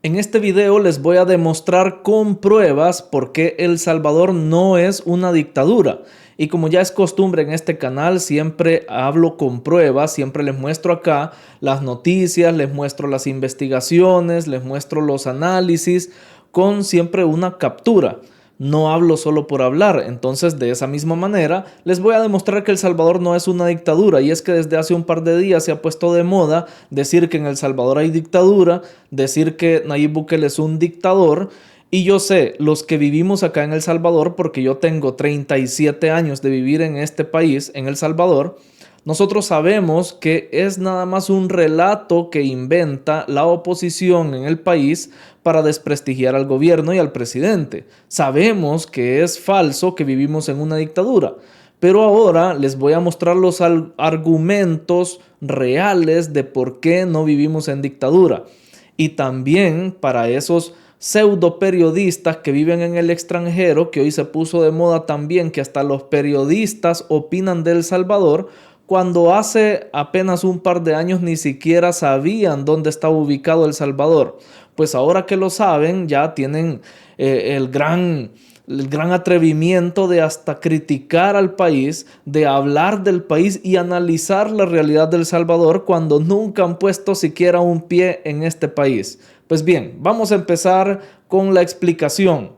En este video les voy a demostrar con pruebas por qué El Salvador no es una dictadura. Y como ya es costumbre en este canal, siempre hablo con pruebas, siempre les muestro acá las noticias, les muestro las investigaciones, les muestro los análisis con siempre una captura. No hablo solo por hablar. Entonces, de esa misma manera, les voy a demostrar que El Salvador no es una dictadura. Y es que desde hace un par de días se ha puesto de moda decir que en El Salvador hay dictadura, decir que Nayib Bukele es un dictador. Y yo sé, los que vivimos acá en El Salvador, porque yo tengo 37 años de vivir en este país, en El Salvador, nosotros sabemos que es nada más un relato que inventa la oposición en el país para desprestigiar al gobierno y al presidente. Sabemos que es falso, que vivimos en una dictadura, pero ahora les voy a mostrar los argumentos reales de por qué no vivimos en dictadura. Y también para esos pseudo periodistas que viven en el extranjero, que hoy se puso de moda también que hasta los periodistas opinan de El Salvador, cuando hace apenas un par de años ni siquiera sabían dónde estaba ubicado El Salvador. Pues ahora que lo saben, ya tienen el gran atrevimiento de hasta criticar al país, de hablar del país y analizar la realidad del Salvador cuando nunca han puesto siquiera un pie en este país. Pues bien, vamos a empezar con la explicación.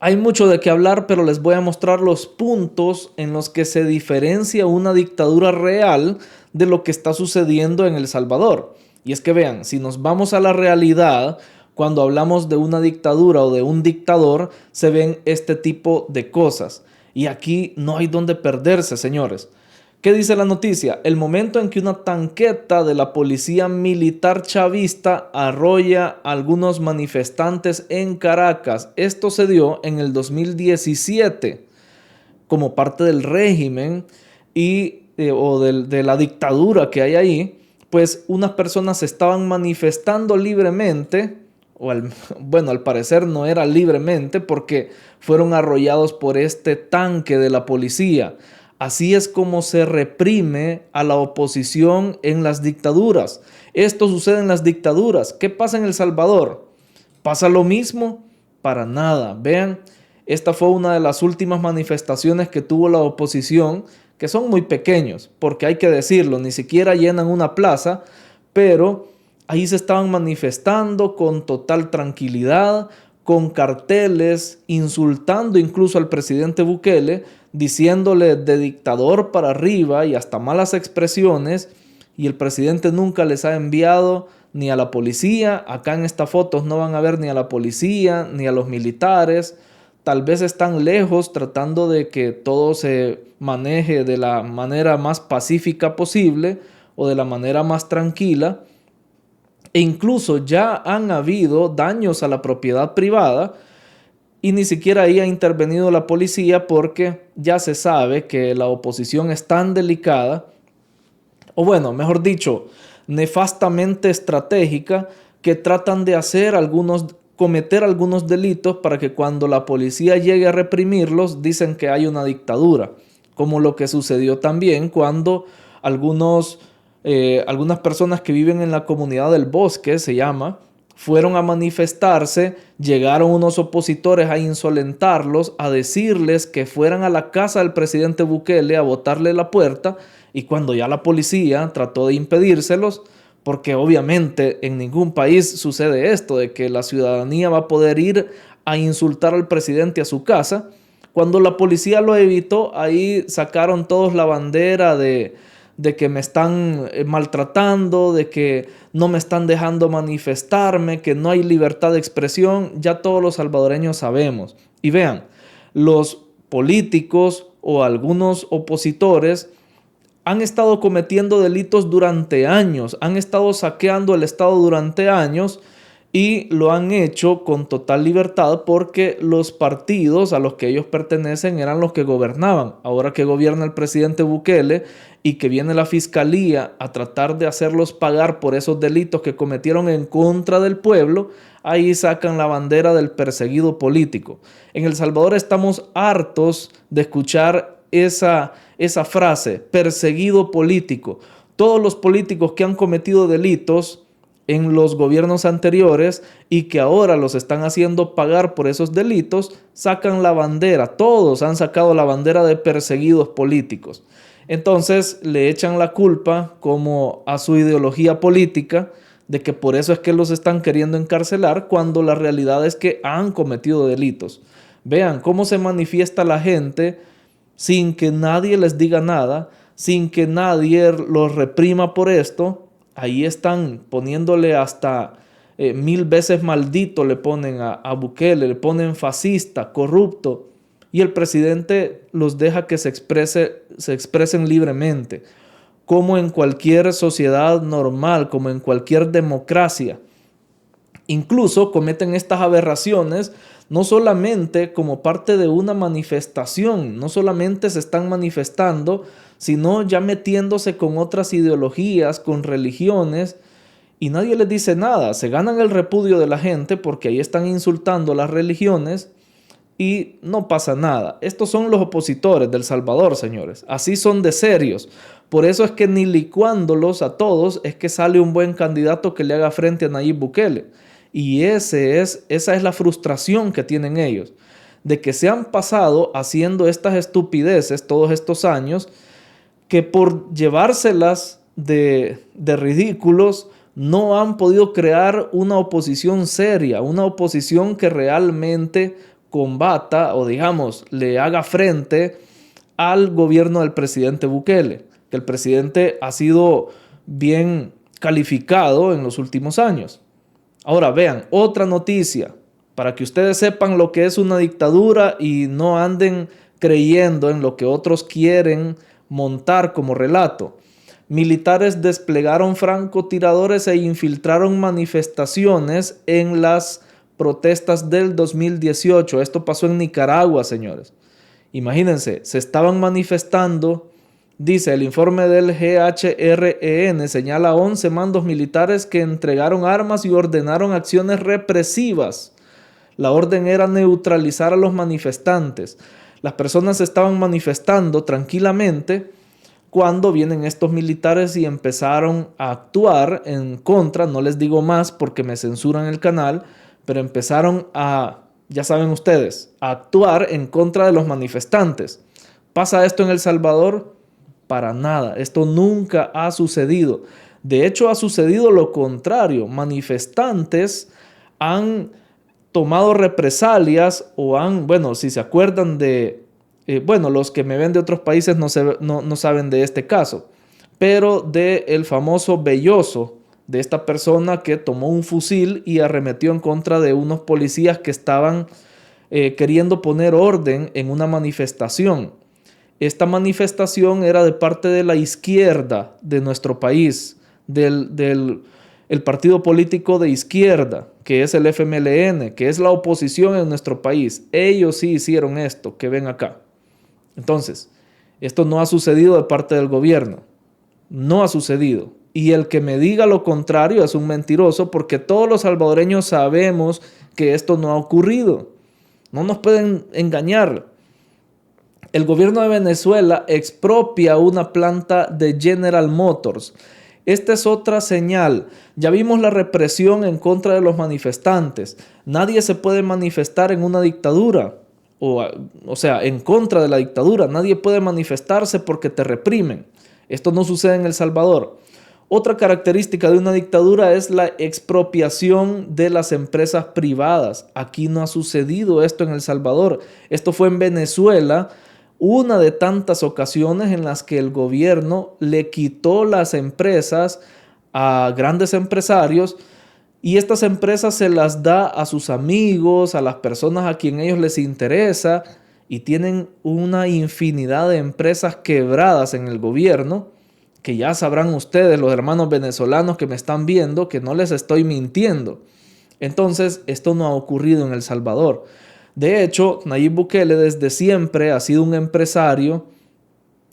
Hay mucho de qué hablar, pero les voy a mostrar los puntos en los que se diferencia una dictadura real de lo que está sucediendo en El Salvador. Y es que vean, si nos vamos a la realidad, cuando hablamos de una dictadura o de un dictador, se ven este tipo de cosas. Y aquí no hay donde perderse, señores. ¿Qué dice la noticia? El momento en que una tanqueta de la policía militar chavista arrolla a algunos manifestantes en Caracas. Esto se dio en el 2017 como parte del régimen de la dictadura que hay ahí. Pues unas personas se estaban manifestando libremente, bueno, al parecer no era libremente porque fueron arrollados por este tanque de la policía. Así es como se reprime a la oposición en las dictaduras. Esto sucede en las dictaduras. ¿Qué pasa en El Salvador? ¿Pasa lo mismo? Para nada. Vean, esta fue una de las últimas manifestaciones que tuvo la oposición, que son muy pequeños, porque hay que decirlo, ni siquiera llenan una plaza, pero ahí se estaban manifestando con total tranquilidad, con carteles, insultando incluso al presidente Bukele, diciéndole de dictador para arriba y hasta malas expresiones, y el presidente nunca les ha enviado ni a la policía. Acá en estas fotos no van a ver ni a la policía ni a los militares. Tal vez están lejos tratando de que todo se maneje de la manera más pacífica posible o de la manera más tranquila. E incluso ya han habido daños a la propiedad privada y ni siquiera ahí ha intervenido la policía porque ya se sabe que la oposición es tan delicada, o bueno, mejor dicho, nefastamente estratégica, que tratan de cometer algunos delitos para que cuando la policía llegue a reprimirlos, dicen que hay una dictadura, como lo que sucedió también cuando algunas personas que viven en la comunidad del Bosque, se llama, fueron a manifestarse, llegaron unos opositores a insolentarlos, a decirles que fueran a la casa del presidente Bukele a botarle la puerta, y cuando ya la policía trató de impedírselos, porque obviamente en ningún país sucede esto, de que la ciudadanía va a poder ir a insultar al presidente a su casa, cuando la policía lo evitó, ahí sacaron todos la bandera de que me están maltratando, de que no me están dejando manifestarme, que no hay libertad de expresión. Ya todos los salvadoreños sabemos. Y vean, los políticos o algunos opositores han estado cometiendo delitos durante años, han estado saqueando el Estado durante años y lo han hecho con total libertad porque los partidos a los que ellos pertenecen eran los que gobernaban. Ahora que gobierna el presidente Bukele y que viene la fiscalía a tratar de hacerlos pagar por esos delitos que cometieron en contra del pueblo, ahí sacan la bandera del perseguido político. En El Salvador estamos hartos de escuchar esa frase, perseguido político. Todos los políticos que han cometido delitos en los gobiernos anteriores y que ahora los están haciendo pagar por esos delitos, sacan la bandera. Todos han sacado la bandera de perseguidos políticos. Entonces le echan la culpa como a su ideología política de que por eso es que los están queriendo encarcelar, cuando la realidad es que han cometido delitos. Vean cómo se manifiesta la gente sin que nadie les diga nada, sin que nadie los reprima por esto. Ahí están poniéndole hasta 1000 veces maldito, le ponen a Bukele, le ponen fascista, corrupto, y el presidente los deja que se expresen libremente, como en cualquier sociedad normal, como en cualquier democracia. Incluso cometen estas aberraciones no solamente como parte de una manifestación, no solamente se están manifestando, sino ya metiéndose con otras ideologías, con religiones, y nadie les dice nada. Se ganan el repudio de la gente porque ahí están insultando las religiones y no pasa nada. Estos son los opositores del Salvador, señores. Así son de serios. Por eso es que ni licuándolos a todos es que sale un buen candidato que le haga frente a Nayib Bukele. Y esa es la frustración que tienen ellos, de que se han pasado haciendo estas estupideces todos estos años, que por llevárselas de ridículos no han podido crear una oposición seria, una oposición que realmente combata o digamos le haga frente al gobierno del presidente Bukele, que el presidente ha sido bien calificado en los últimos años. Ahora vean, otra noticia, para que ustedes sepan lo que es una dictadura y no anden creyendo en lo que otros quieren montar como relato. Militares desplegaron francotiradores e infiltraron manifestaciones en las protestas del 2018. Esto pasó en Nicaragua, señores. Imagínense, se estaban manifestando. Dice, el informe del GHREN señala a 11 mandos militares que entregaron armas y ordenaron acciones represivas. La orden era neutralizar a los manifestantes. Las personas se estaban manifestando tranquilamente cuando vienen estos militares y empezaron a actuar en contra. No les digo más porque me censuran el canal, pero empezaron a, ya saben ustedes, a actuar en contra de los manifestantes. ¿Pasa esto en El Salvador? Para nada, esto nunca ha sucedido. De hecho, ha sucedido lo contrario. Manifestantes han tomado represalias o han, bueno, si se acuerdan de, los que me ven de otros países no saben de este caso, pero de el famoso Belloso, de esta persona que tomó un fusil y arremetió en contra de unos policías que estaban queriendo poner orden en una manifestación. Esta manifestación era de parte de la izquierda de nuestro país, del partido político de izquierda, que es el FMLN, que es la oposición en nuestro país. Ellos sí hicieron esto, que ven acá. Entonces, esto no ha sucedido de parte del gobierno. No ha sucedido. Y el que me diga lo contrario es un mentiroso, porque todos los salvadoreños sabemos que esto no ha ocurrido. No nos pueden engañar. El gobierno de Venezuela expropia una planta de General Motors. Esta es otra señal. Ya vimos la represión en contra de los manifestantes. Nadie se puede manifestar en una dictadura. O sea, en contra de la dictadura. Nadie puede manifestarse porque te reprimen. Esto no sucede en El Salvador. Otra característica de una dictadura es la expropiación de las empresas privadas. Aquí no ha sucedido esto en El Salvador. Esto fue en Venezuela. Una de tantas ocasiones en las que el gobierno le quitó las empresas a grandes empresarios y estas empresas se las da a sus amigos, a las personas a quien ellos les interesa, y tienen una infinidad de empresas quebradas en el gobierno, que ya sabrán ustedes, los hermanos venezolanos que me están viendo, que no les estoy mintiendo. Entonces, esto no ha ocurrido en El Salvador. De hecho, Nayib Bukele desde siempre ha sido un empresario,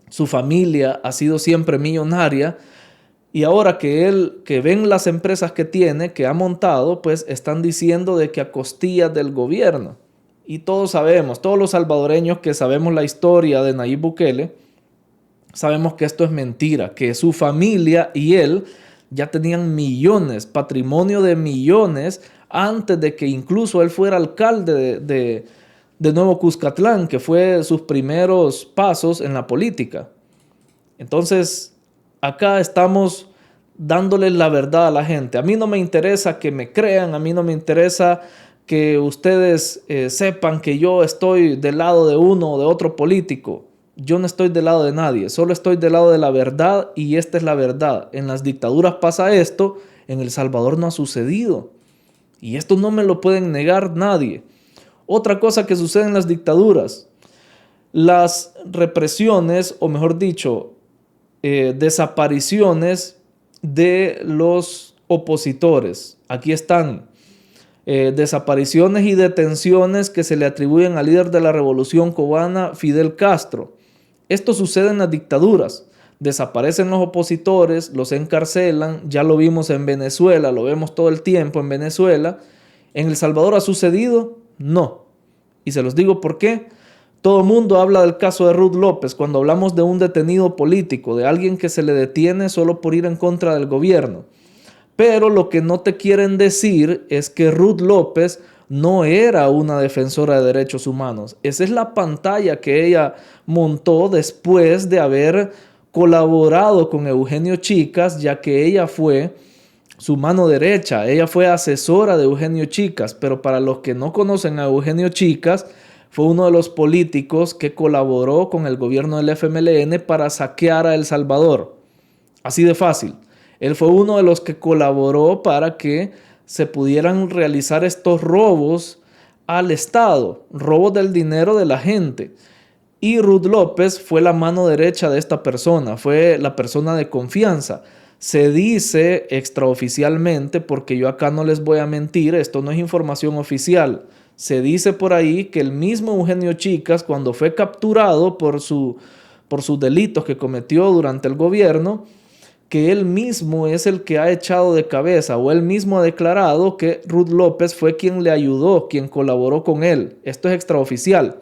su familia ha sido siempre millonaria, y ahora que ven las empresas que tiene, que ha montado, pues están diciendo de que a costillas del gobierno. Y todos sabemos, todos los salvadoreños que sabemos la historia de Nayib Bukele, sabemos que esto es mentira, que su familia y él ya tenían millones, patrimonio de millones, antes de que incluso él fuera alcalde de Nuevo Cuscatlán, que fue sus primeros pasos en la política. Entonces, acá estamos dándole la verdad a la gente. A mí no me interesa que me crean, a mí no me interesa que ustedes sepan que yo estoy del lado de uno o de otro político. Yo no estoy del lado de nadie, solo estoy del lado de la verdad y esta es la verdad. En las dictaduras pasa esto, en El Salvador no ha sucedido. Y esto no me lo pueden negar nadie. Otra cosa que sucede en las dictaduras, las represiones, o mejor dicho, desapariciones de los opositores. Aquí están desapariciones y detenciones que se le atribuyen al líder de la revolución cubana, Fidel Castro. Esto sucede en las dictaduras. Desaparecen los opositores, los encarcelan, ya lo vimos en Venezuela, lo vemos todo el tiempo en Venezuela. ¿En El Salvador ha sucedido? No. Y se los digo por qué. Todo el mundo habla del caso de Ruth López cuando hablamos de un detenido político, de alguien que se le detiene solo por ir en contra del gobierno. Pero lo que no te quieren decir es que Ruth López no era una defensora de derechos humanos. Esa es la pantalla que ella montó después de haber colaborado con Eugenio Chicas, ya que ella fue su mano derecha, ella fue asesora de Eugenio Chicas, pero para los que no conocen a Eugenio Chicas, fue uno de los políticos que colaboró con el gobierno del FMLN para saquear a El Salvador. Así de fácil. Él fue uno de los que colaboró para que se pudieran realizar estos robos al Estado, robos del dinero de la gente. Y Ruth López fue la mano derecha de esta persona, fue la persona de confianza. Se dice extraoficialmente, porque yo acá no les voy a mentir, esto no es información oficial. Se dice por ahí que el mismo Eugenio Chicas, cuando fue capturado por sus delitos que cometió durante el gobierno, que él mismo es el que ha echado de cabeza, o él mismo ha declarado que Ruth López fue quien le ayudó, quien colaboró con él. Esto es extraoficial.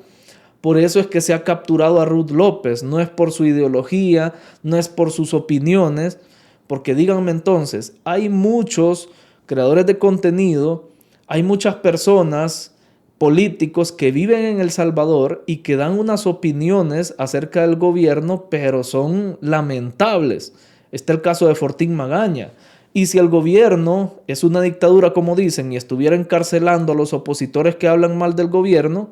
Por eso es que se ha capturado a Ruth López. No es por su ideología, no es por sus opiniones, porque díganme entonces, hay muchos creadores de contenido, hay muchas personas, políticos que viven en El Salvador y que dan unas opiniones acerca del gobierno, pero son lamentables. Está el caso de Fortín Magaña. Y si el gobierno es una dictadura, como dicen, y estuviera encarcelando a los opositores que hablan mal del gobierno,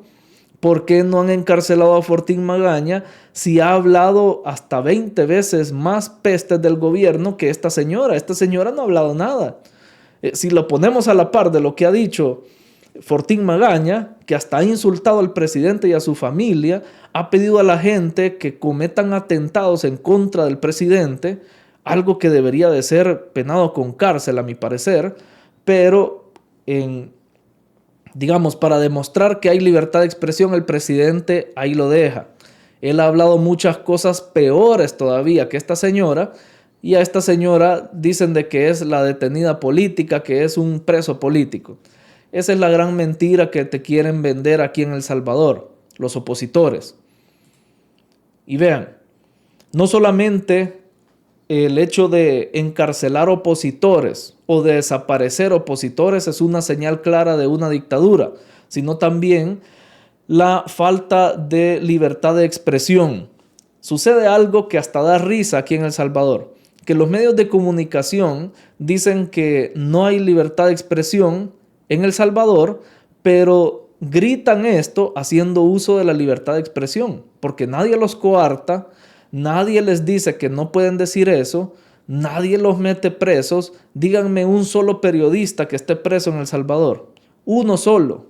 ¿por qué no han encarcelado a Fortín Magaña si ha hablado hasta 20 veces más pestes del gobierno que esta señora? Esta señora no ha hablado nada. Si lo ponemos a la par de lo que ha dicho Fortín Magaña, que hasta ha insultado al presidente y a su familia, ha pedido a la gente que cometan atentados en contra del presidente, algo que debería de ser penado con cárcel a mi parecer, pero digamos, para demostrar que hay libertad de expresión, el presidente ahí lo deja. Él ha hablado muchas cosas peores todavía que esta señora, y a esta señora dicen de que es la detenida política, que es un preso político. Esa es la gran mentira que te quieren vender aquí en El Salvador, los opositores. Y vean, no solamente el hecho de encarcelar opositores o de desaparecer opositores es una señal clara de una dictadura, sino también la falta de libertad de expresión. Sucede algo que hasta da risa aquí en El Salvador, que los medios de comunicación dicen que no hay libertad de expresión en El Salvador, pero gritan esto haciendo uso de la libertad de expresión, porque nadie los coarta, nadie les dice que no pueden decir eso, nadie los mete presos. Díganme un solo periodista que esté preso en El Salvador, uno solo,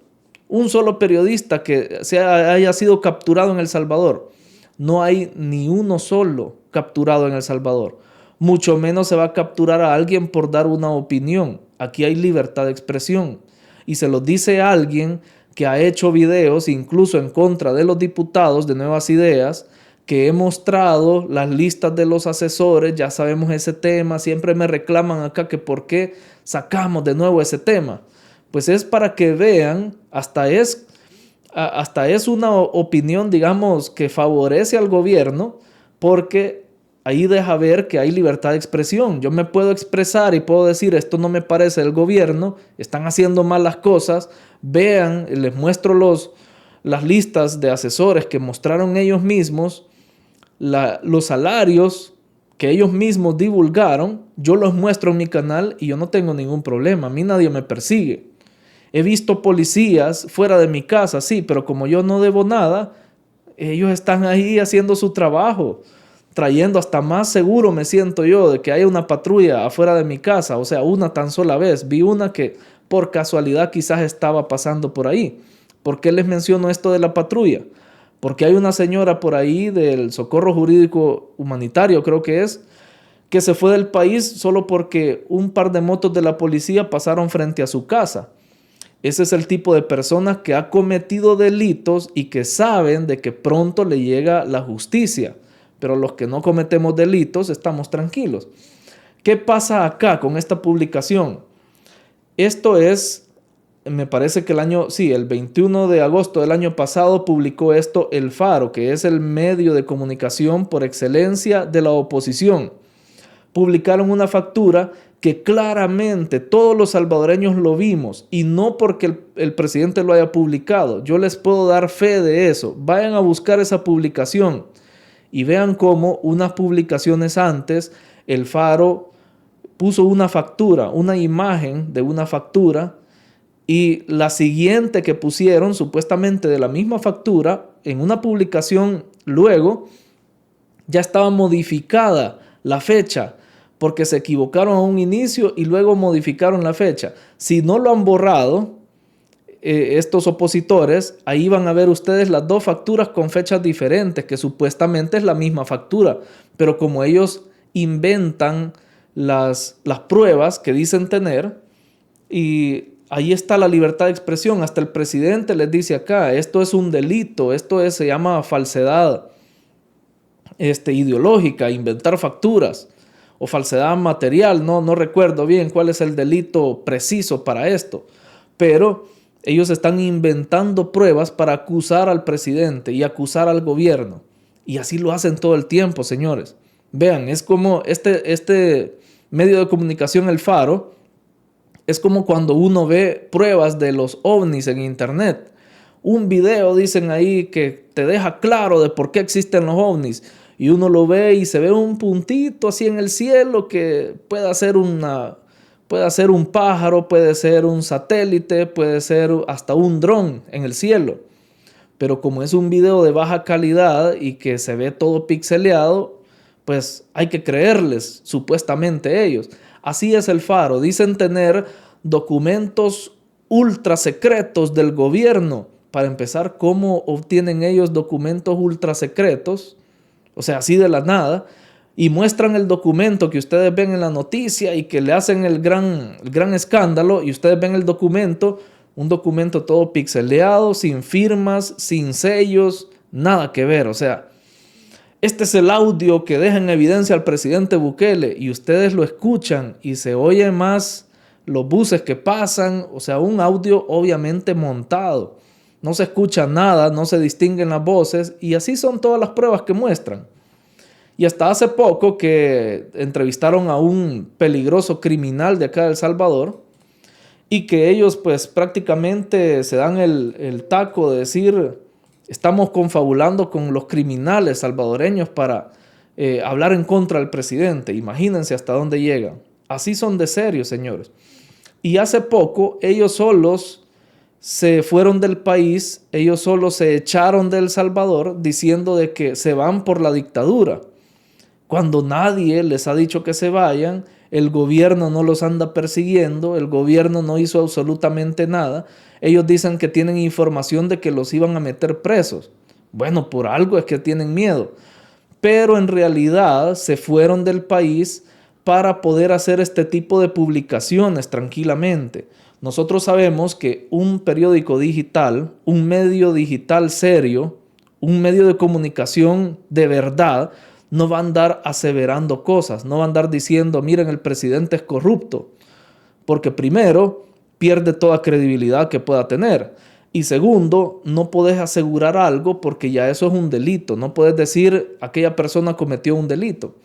un solo periodista que haya sido capturado en El Salvador. No hay ni uno solo capturado en El Salvador. Mucho menos se va a capturar a alguien por dar una opinión. Aquí hay libertad de expresión. Y se lo dice alguien que ha hecho videos incluso en contra de los diputados de Nuevas Ideas, que he mostrado las listas de los asesores. Ya sabemos ese tema. Siempre me reclaman acá que por qué sacamos de nuevo ese tema. Pues es para que vean, hasta es una opinión, digamos, que favorece al gobierno, porque ahí deja ver que hay libertad de expresión. Yo me puedo expresar y puedo decir, esto no me parece del gobierno, están haciendo mal las cosas, vean, les muestro las listas de asesores que mostraron ellos mismos, los salarios que ellos mismos divulgaron, yo los muestro en mi canal y yo no tengo ningún problema, a mí nadie me persigue. He visto policías fuera de mi casa, sí, pero como yo no debo nada, ellos están ahí haciendo su trabajo, trayendo hasta más seguro me siento yo de que haya una patrulla afuera de mi casa, o sea, una tan sola vez. Vi una que por casualidad quizás estaba pasando por ahí. ¿Por qué les menciono esto de la patrulla? Porque hay una señora por ahí del Socorro Jurídico Humanitario, creo que se fue del país solo porque un par de motos de la policía pasaron frente a su casa. Ese es el tipo de personas que ha cometido delitos y que saben de que pronto le llega la justicia. Pero los que no cometemos delitos estamos tranquilos. ¿Qué pasa acá con esta publicación? Esto es, me parece que el 21 de agosto del año pasado publicó esto El Faro, que es el medio de comunicación por excelencia de la oposición. Publicaron una factura que claramente todos los salvadoreños lo vimos, y no porque el presidente lo haya publicado. Yo les puedo dar fe de eso. Vayan a buscar esa publicación y vean cómo unas publicaciones antes El Faro puso una factura, una imagen de una factura, y la siguiente que pusieron supuestamente de la misma factura en una publicación luego ya estaba modificada la fecha, porque se equivocaron a un inicio y luego modificaron la fecha. Si no lo han borrado, estos opositores, ahí van a ver ustedes las dos facturas con fechas diferentes, que supuestamente es la misma factura, pero como ellos inventan las pruebas que dicen tener, y ahí está la libertad de expresión. Hasta el presidente les dice acá, esto es un delito, se llama falsedad ideológica, inventar facturas, o falsedad material, no recuerdo bien cuál es el delito preciso para esto, pero ellos están inventando pruebas para acusar al presidente y acusar al gobierno, y así lo hacen todo el tiempo, señores. Vean, es como este medio de comunicación El Faro, es como cuando uno ve pruebas de los ovnis en internet. Un video dicen ahí que te deja claro de por qué existen los ovnis, y uno lo ve y se ve un puntito así en el cielo que puede ser un pájaro, puede ser un satélite, puede ser hasta un dron en el cielo. Pero como es un video de baja calidad y que se ve todo pixeleado, pues hay que creerles, supuestamente ellos. Así es El Faro. Dicen tener documentos ultra secretos del gobierno. Para empezar, ¿cómo obtienen ellos documentos ultra secretos? O sea, así de la nada. Y muestran el documento que ustedes ven en la noticia y que le hacen el gran escándalo, y ustedes ven el documento, un documento todo pixeleado, sin firmas, sin sellos, nada que ver. O sea, este es el audio que deja en evidencia al presidente Bukele, y ustedes lo escuchan y se oye más los buses que pasan, o sea, un audio obviamente montado. No se escucha nada, no se distinguen las voces, y así son todas las pruebas que muestran. Y hasta hace poco que entrevistaron a un peligroso criminal de acá de El Salvador, y que ellos pues prácticamente se dan el taco de decir, estamos confabulando con los criminales salvadoreños para hablar en contra del presidente. Imagínense hasta dónde llegan. Así son de serios, señores. Y hace poco ellos solos se fueron del país, ellos solos se echaron de El Salvador diciendo de que se van por la dictadura, cuando nadie les ha dicho que se vayan. El gobierno no los anda persiguiendo, el gobierno no hizo absolutamente nada. Ellos dicen que tienen información de que los iban a meter presos. Bueno, por algo es que tienen miedo. Pero en realidad se fueron del país para poder hacer este tipo de publicaciones tranquilamente. Nosotros sabemos que un periódico digital, un medio digital serio, un medio de comunicación de verdad, no va a andar aseverando cosas, no va a andar diciendo, miren, el presidente es corrupto, porque primero pierde toda credibilidad que pueda tener, y segundo, no puedes asegurar algo porque ya eso es un delito. No puedes decir aquella persona cometió un delito.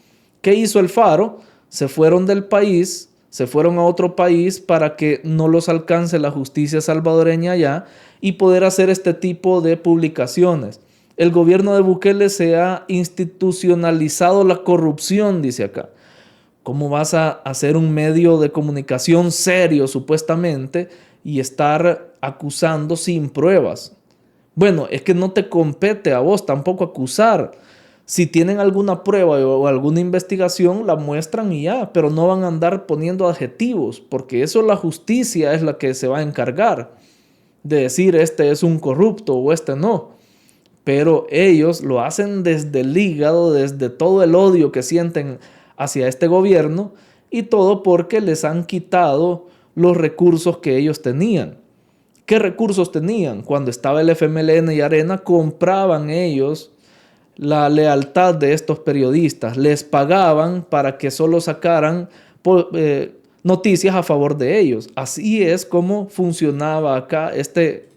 ¿Qué hizo el Faro? Se fueron del país, se fueron a otro país para que no los alcance la justicia salvadoreña allá y poder hacer este tipo de publicaciones. El gobierno de Bukele se ha institucionalizado la corrupción, dice acá. ¿Cómo vas a hacer un medio de comunicación serio, supuestamente, y estar acusando sin pruebas? Bueno, es que no te compete a vos tampoco acusar. Si tienen alguna prueba o alguna investigación, la muestran y ya, pero no van a andar poniendo adjetivos, porque eso la justicia es la que se va a encargar de decir este es un corrupto o este no. Pero ellos lo hacen desde el hígado, desde todo el odio que sienten hacia este gobierno y todo porque les han quitado los recursos que ellos tenían. ¿Qué recursos tenían? Cuando estaba el FMLN y Arena, compraban ellos la lealtad de estos periodistas, les pagaban para que solo sacaran noticias a favor de ellos. Así es como funcionaba acá este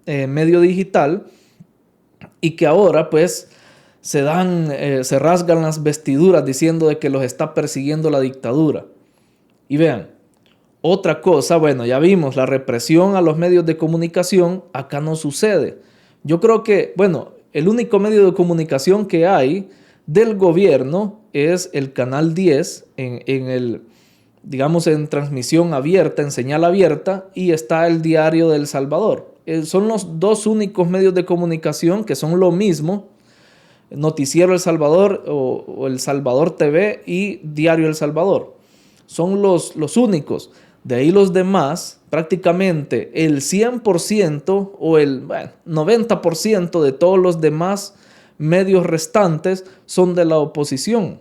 medio digital y que ahora pues se rasgan las vestiduras diciendo de que los está persiguiendo la dictadura. Y vean, otra cosa, bueno, ya vimos la represión a los medios de comunicación, acá no sucede. Yo creo que, bueno, el único medio de comunicación que hay del gobierno es el Canal 10 digamos, en transmisión abierta, en señal abierta, y está el Diario de El Salvador. Son los dos únicos medios de comunicación que son lo mismo, Noticiero El Salvador o El Salvador TV y Diario El Salvador. Son los únicos. De ahí los demás, prácticamente el 100% o el 90% de todos los demás medios restantes son de la oposición.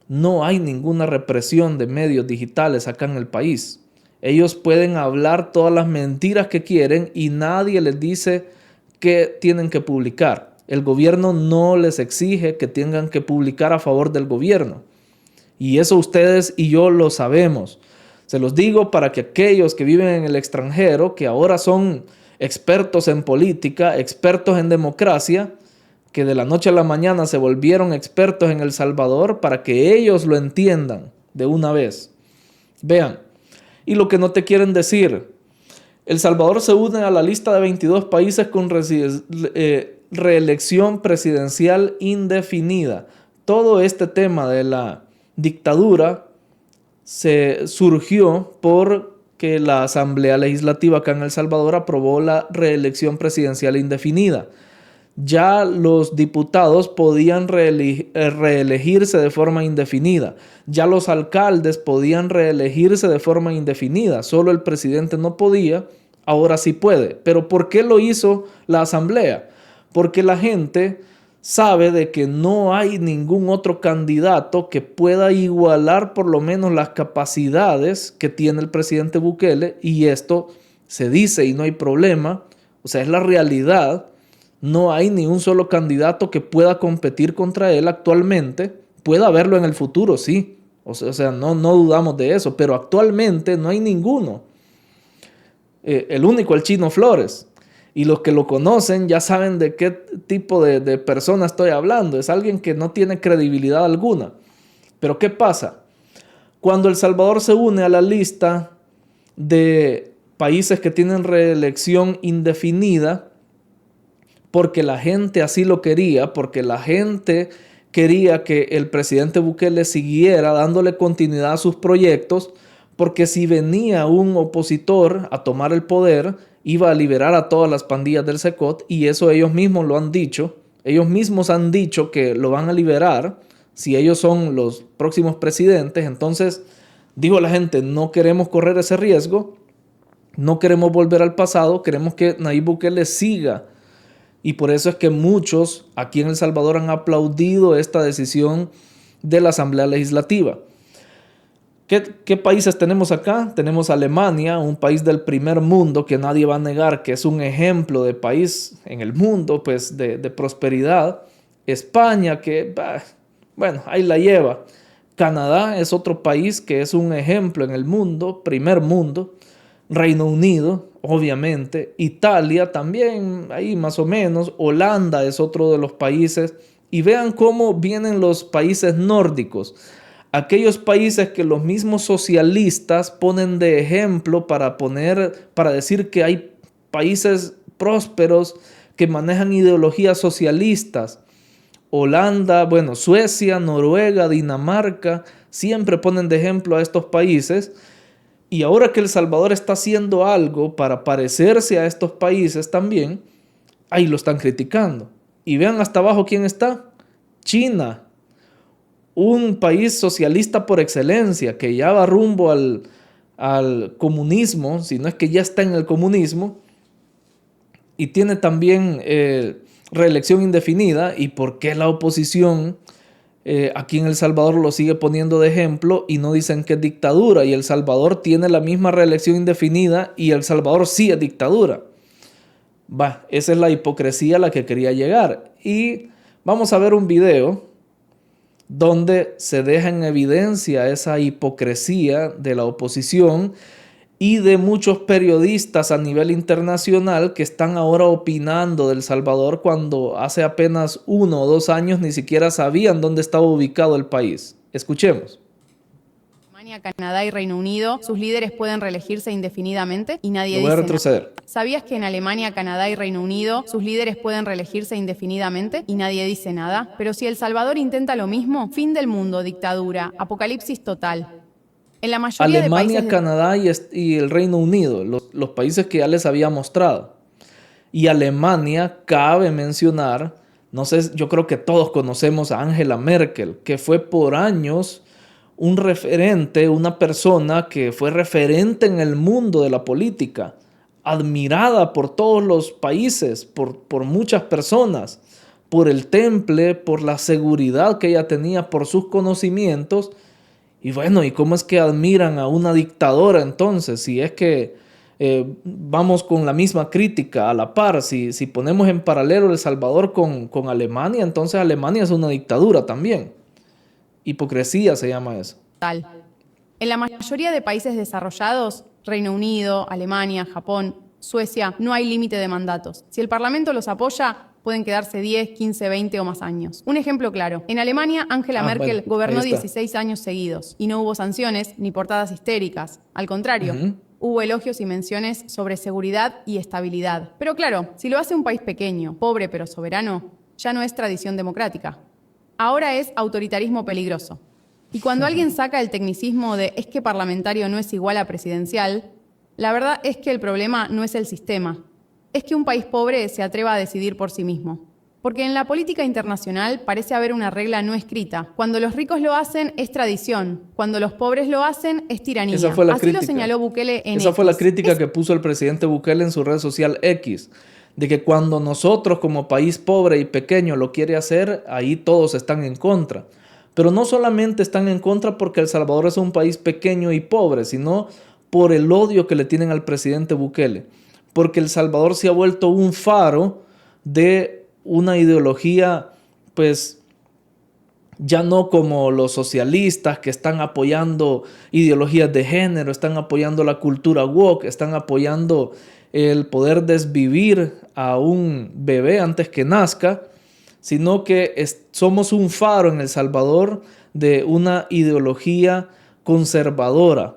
No hay ninguna represión de medios digitales acá en el país. Ellos pueden hablar todas las mentiras que quieren y nadie les dice que tienen que publicar. El gobierno no les exige que tengan que publicar a favor del gobierno. Y eso ustedes y yo lo sabemos. Se los digo para que aquellos que viven en el extranjero, que ahora son expertos en política, expertos en democracia, que de la noche a la mañana se volvieron expertos en El Salvador, para que ellos lo entiendan de una vez. Vean, y lo que no te quieren decir, El Salvador se une a la lista de 22 países con reelección presidencial indefinida. Todo este tema de la dictadura se surgió porque la Asamblea Legislativa acá en El Salvador aprobó la reelección presidencial indefinida. Ya los diputados podían reelegirse de forma indefinida. Ya los alcaldes podían reelegirse de forma indefinida. Solo el presidente no podía, ahora sí puede. ¿Pero por qué lo hizo la Asamblea? Porque la gente sabe de que no hay ningún otro candidato que pueda igualar por lo menos las capacidades que tiene el presidente Bukele, y esto se dice y no hay problema, o sea, es la realidad. No hay ni un solo candidato que pueda competir contra él actualmente. Puede haberlo en el futuro, sí. O sea, no dudamos de eso, pero actualmente no hay ninguno. El único, el Chino Flores. Y los que lo conocen ya saben de qué tipo de persona estoy hablando. Es alguien que no tiene credibilidad alguna. Pero ¿qué pasa? Cuando El Salvador se une a la lista de países que tienen reelección indefinida, porque la gente así lo quería, porque la gente quería que el presidente Bukele siguiera dándole continuidad a sus proyectos, porque si venía un opositor a tomar el poder, iba a liberar a todas las pandillas del Secot, y eso ellos mismos lo han dicho. Ellos mismos han dicho que lo van a liberar si ellos son los próximos presidentes. Entonces, dijo la gente, no queremos correr ese riesgo, no queremos volver al pasado, queremos que Nayib Bukele siga. Y por eso es que muchos aquí en El Salvador han aplaudido esta decisión de la Asamblea Legislativa. ¿Qué países tenemos acá? Tenemos Alemania, un país del primer mundo que nadie va a negar que es un ejemplo de país en el mundo, pues de prosperidad. España, que, bueno, ahí la lleva. Canadá es otro país que es un ejemplo en el mundo, primer mundo. Reino Unido, obviamente. Italia también, ahí más o menos. Holanda es otro de los países. Y vean cómo vienen los países nórdicos. aquellos países que los mismos socialistas ponen de ejemplo para decir que hay países prósperos que manejan ideologías socialistas. Holanda, bueno, Suecia, Noruega, Dinamarca, siempre ponen de ejemplo a estos países. Y ahora que El Salvador está haciendo algo para parecerse a estos países también, ahí lo están criticando. Y vean hasta abajo quién está. China, un país socialista por excelencia, que ya va rumbo al comunismo, si no es que ya está en el comunismo, y tiene también reelección indefinida. ¿Y por qué la oposición aquí en El Salvador lo sigue poniendo de ejemplo y no dicen que es dictadura? Y El Salvador tiene la misma reelección indefinida y El Salvador sí es dictadura. Esa es la hipocresía a la que quería llegar. Y vamos a ver un video donde se deja en evidencia esa hipocresía de la oposición y de muchos periodistas a nivel internacional que están ahora opinando de El Salvador cuando hace apenas 1 o 2 años ni siquiera sabían dónde estaba ubicado el país. Escuchemos. Alemania, Canadá y Reino Unido, sus líderes pueden reelegirse indefinidamente y nadie dice Voy a retroceder. nada. ¿Sabías que en Alemania, Canadá y Reino Unido, sus líderes pueden reelegirse indefinidamente y nadie dice nada? Pero si El Salvador intenta lo mismo, fin del mundo, dictadura, apocalipsis total. En la mayoría Alemania, de países Canadá y el Reino Unido, los países que ya les había mostrado. Y Alemania, cabe mencionar, no sé, yo creo que todos conocemos a Angela Merkel, que fue por años un referente, una persona que fue referente en el mundo de la política, admirada por todos los países, por muchas personas, por el temple, por la seguridad que ella tenía, por sus conocimientos. Y bueno, ¿y cómo es que admiran a una dictadora entonces? Si es que vamos con la misma crítica a la par, si ponemos en paralelo El Salvador con Alemania, entonces Alemania es una dictadura también. Hipocresía se llama eso. tal. En la mayoría de países desarrollados, Reino Unido, Alemania, Japón, Suecia, no hay límite de mandatos. Si el Parlamento los apoya, pueden quedarse 10, 15, 20 o más años. Un ejemplo claro. En Alemania, Angela Merkel gobernó 16 años seguidos y no hubo sanciones ni portadas histéricas. Al contrario, hubo elogios y menciones sobre seguridad y estabilidad. Pero claro, si lo hace un país pequeño, pobre pero soberano, ya no es tradición democrática. Ahora es autoritarismo peligroso. Y cuando alguien saca el tecnicismo de es que parlamentario no es igual a presidencial, la verdad es que el problema no es el sistema. Es que un país pobre se atreva a decidir por sí mismo. Porque en la política internacional parece haber una regla no escrita. Cuando los ricos lo hacen es tradición. Cuando los pobres lo hacen es tiranía. Esa fue la Así crítica. lo señaló Bukele en Esa fue la X. crítica que puso el presidente Bukele en su red social X. De que cuando nosotros como país pobre y pequeño lo quiere hacer, ahí todos están en contra. Pero no solamente están en contra porque El Salvador es un país pequeño y pobre, sino por el odio que le tienen al presidente Bukele. Porque El Salvador se ha vuelto un faro de una ideología, pues, ya no como los socialistas que están apoyando ideologías de género, están apoyando la cultura woke, están apoyando el poder desvivir a un bebé antes que nazca, sino que somos un faro en El Salvador de una ideología conservadora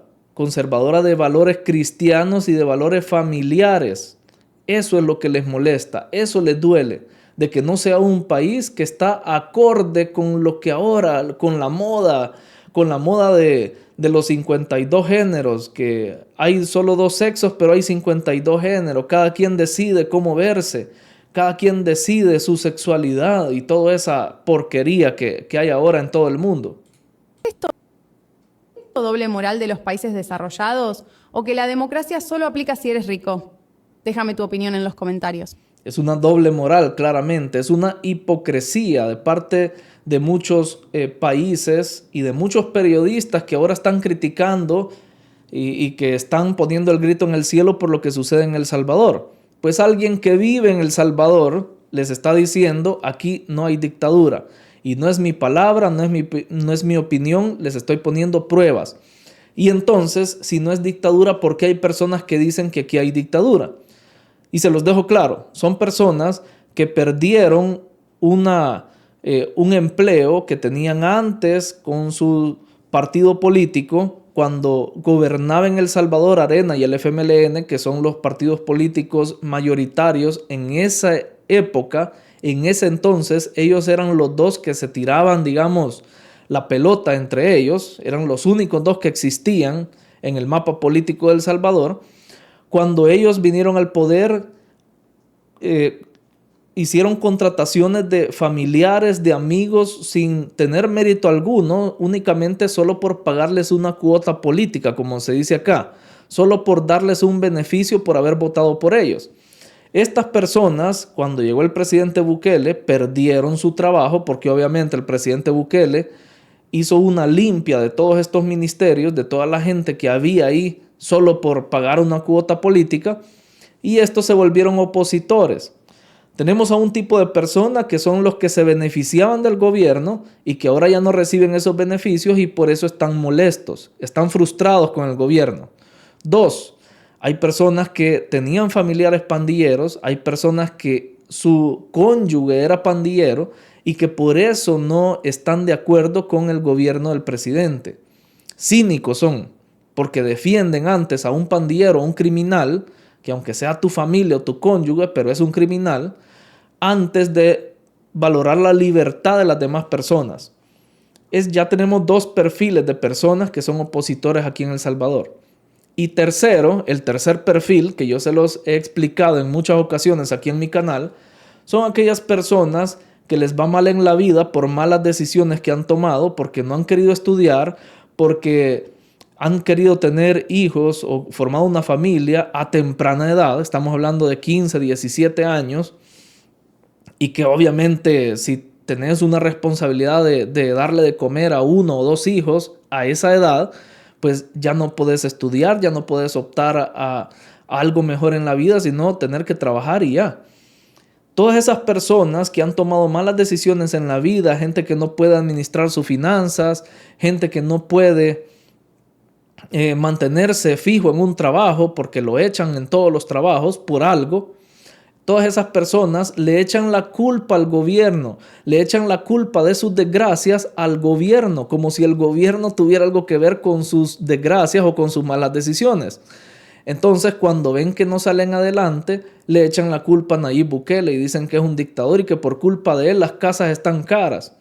de valores cristianos y de valores familiares. Eso es lo que les molesta, eso les duele, de que no sea un país que está acorde con lo que ahora, con la moda de los 52 géneros, que hay solo 2 sexos, pero hay 52 géneros, cada quien decide cómo verse, cada quien decide su sexualidad y toda esa porquería que hay ahora en todo el mundo. ¿Doble moral de los países desarrollados o que la democracia solo aplica si eres rico? Déjame tu opinión en los comentarios. Es una doble moral, claramente. Es una hipocresía de parte de muchos países y de muchos periodistas que ahora están criticando y que están poniendo el grito en el cielo por lo que sucede en El Salvador. Pues alguien que vive en El Salvador les está diciendo, aquí no hay dictadura. Y no es mi palabra, no es mi opinión, les estoy poniendo pruebas. Y entonces, si no es dictadura, ¿por qué hay personas que dicen que aquí hay dictadura? Y se los dejo claro, son personas que perdieron un empleo que tenían antes con su partido político, cuando gobernaba en El Salvador Arena y el FMLN, que son los partidos políticos mayoritarios en esa época, en ese entonces, ellos eran los dos que se tiraban, digamos, la pelota entre ellos, eran los únicos dos que existían en el mapa político de El Salvador. Cuando ellos vinieron al poder, hicieron contrataciones de familiares, de amigos, sin tener mérito alguno, únicamente solo por pagarles una cuota política, como se dice acá, solo por darles un beneficio por haber votado por ellos. Estas personas, cuando llegó el presidente Bukele, perdieron su trabajo porque obviamente el presidente Bukele hizo una limpia de todos estos ministerios, de toda la gente que había ahí solo por pagar una cuota política, y estos se volvieron opositores. Tenemos a un tipo de personas que son los que se beneficiaban del gobierno y que ahora ya no reciben esos beneficios y por eso están molestos, están frustrados con el gobierno. 2, hay personas que tenían familiares pandilleros, hay personas que su cónyuge era pandillero y que por eso no están de acuerdo con el gobierno del presidente. Cínicos son, porque defienden antes a un pandillero o un criminal, que aunque sea tu familia o tu cónyuge, pero es un criminal, antes de valorar la libertad de las demás personas. Ya tenemos 2 perfiles de personas que son opositores aquí en El Salvador. Y tercero, el tercer perfil, que yo se los he explicado en muchas ocasiones aquí en mi canal, son aquellas personas que les va mal en la vida por malas decisiones que han tomado, porque no han querido estudiar, porque han querido tener hijos o formado una familia a temprana edad, estamos hablando de 15, 17 años, y que obviamente si tenés una responsabilidad de darle de comer a 1 o 2 hijos a esa edad, pues ya no podés estudiar, ya no podés optar a algo mejor en la vida, sino tener que trabajar y ya. Todas esas personas que han tomado malas decisiones en la vida, gente que no puede administrar sus finanzas, gente que no puede mantenerse fijo en un trabajo porque lo echan en todos los trabajos por algo, todas esas personas le echan la culpa al gobierno, le echan la culpa de sus desgracias al gobierno, como si el gobierno tuviera algo que ver con sus desgracias o con sus malas decisiones. Entonces, cuando ven que no salen adelante, le echan la culpa a Nayib Bukele y dicen que es un dictador y que por culpa de él las casas están caras.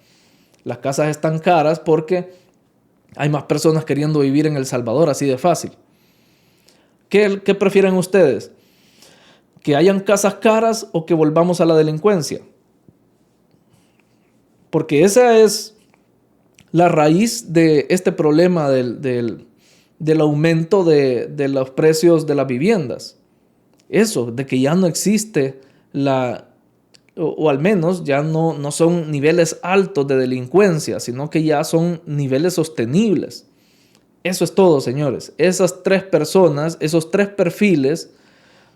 Las casas están caras porque hay más personas queriendo vivir en El Salvador, así de fácil. ¿Qué prefieren ustedes? ¿Que hayan casas caras o que volvamos a la delincuencia? Porque esa es la raíz de este problema del aumento de los precios de las viviendas. Eso, de que ya no existe o al menos ya no son niveles altos de delincuencia, sino que ya son niveles sostenibles. Eso es todo, señores. Esas 3 personas, esos 3 perfiles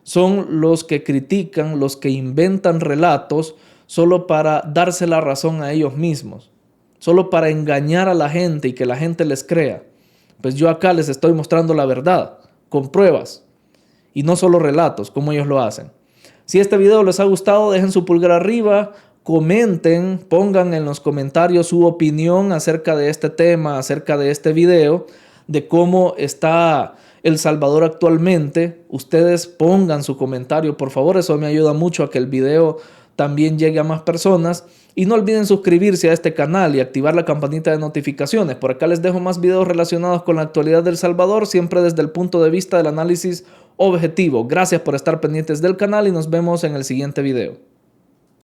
son los que critican, los que inventan relatos solo para darse la razón a ellos mismos, solo para engañar a la gente y que la gente les crea. Pues yo acá les estoy mostrando la verdad, con pruebas, y no solo relatos, como ellos lo hacen. Si este video les ha gustado, dejen su pulgar arriba, comenten, pongan en los comentarios su opinión acerca de este tema, acerca de este video, de cómo está El Salvador actualmente. Ustedes pongan su comentario, por favor, eso me ayuda mucho a que el video también llegue a más personas. Y no olviden suscribirse a este canal y activar la campanita de notificaciones. Por acá les dejo más videos relacionados con la actualidad de El Salvador, siempre desde el punto de vista del análisis objetivo. Gracias por estar pendientes del canal y nos vemos en el siguiente video.